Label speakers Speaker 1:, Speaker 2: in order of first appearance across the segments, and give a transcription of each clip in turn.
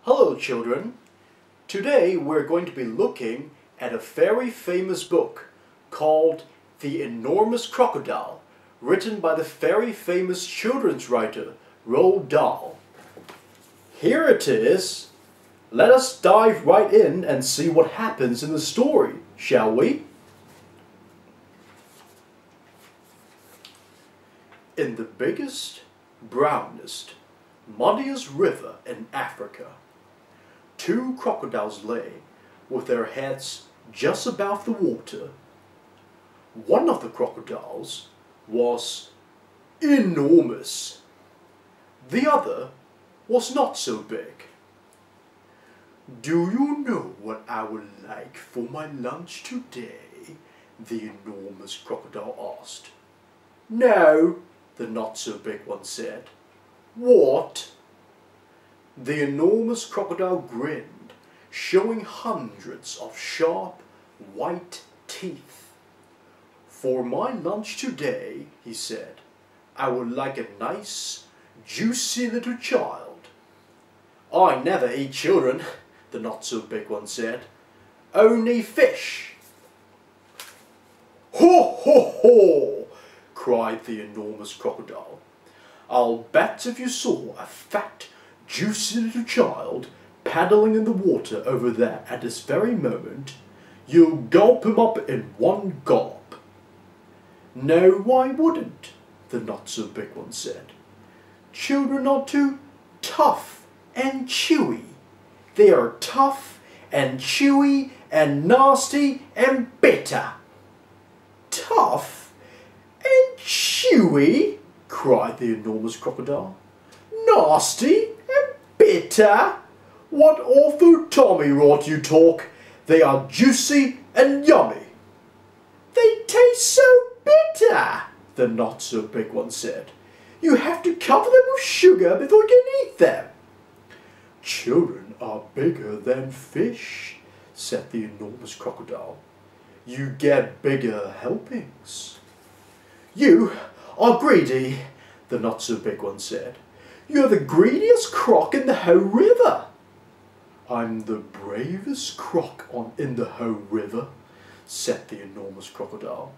Speaker 1: Hello children, today we're going to be looking at a very famous book called The Enormous Crocodile, written by the very famous children's writer Roald Dahl. Here it is. Let us dive right in and see what happens in the story, shall we? In the biggest, brownest, muddiest river in Africa, two crocodiles lay with their heads just above the water. One of the crocodiles was enormous. The other was not so big. "Do you know what I would like for my lunch today?" the enormous crocodile asked. "No," the not-so-big one said. "What?" The enormous crocodile grinned, showing hundreds of sharp, white teeth. "For my lunch today," he said, "I would like a nice, juicy little child." "I never eat children," the not-so-big one said. "Only fish." "Ho, ho, ho!" cried the enormous crocodile. "I'll bet if you saw a fat, juicy little child paddling in the water over there at this very moment, you'll gulp him up in one gulp." "No, I wouldn't," the not-so-big one said. "Children are too tough and chewy. They are tough and chewy and nasty and bitter." "Tough and chewy?" cried the enormous crocodile. "Nasty and bitter? What awful tommy-rot you talk! They are juicy and yummy." "They taste so bitter," the not-so-big one said. "You have to cover them with sugar before you can eat them." "Children are bigger than fish," said the enormous crocodile. "You get bigger helpings." "You are greedy," the not-so-big one said. "You're the greediest croc in the whole river." "I'm the bravest croc in the whole river," said the enormous crocodile.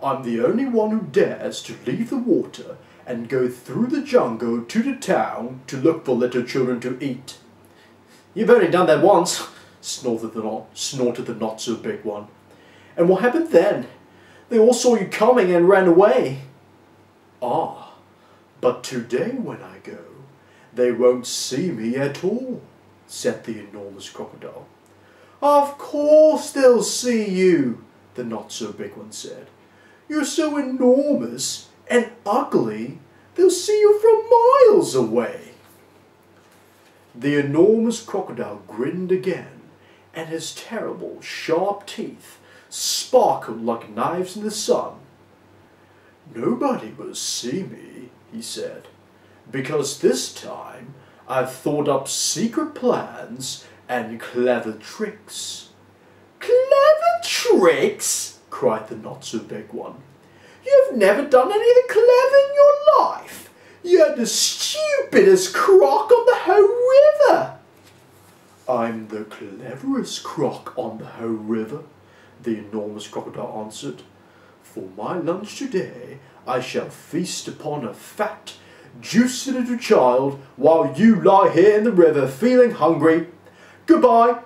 Speaker 1: "I'm the only one who dares to leave the water and go through the jungle to the town to look for little children to eat." "You've only done that once," snorted the not-so-big one. "And what happened then? They all saw you coming and ran away." "Ah, but today when I go, they won't see me at all," said the enormous crocodile. "Of course they'll see you," the not-so-big one said. "You're so enormous and ugly, they'll see you from miles away." The enormous crocodile grinned again, and his terrible, sharp teeth sparkled like knives in the sun. "Nobody will see me," he said, "because this time I've thought up secret plans and clever tricks." "Clever tricks?" cried the not-so-big one. "You've never done anything clever in your life. You're the stupidest croc on the whole river." "I'm the cleverest croc on the whole river," the enormous crocodile answered. "For my lunch today, I shall feast upon a fat, juicy little child while you lie here in the river feeling hungry. Goodbye."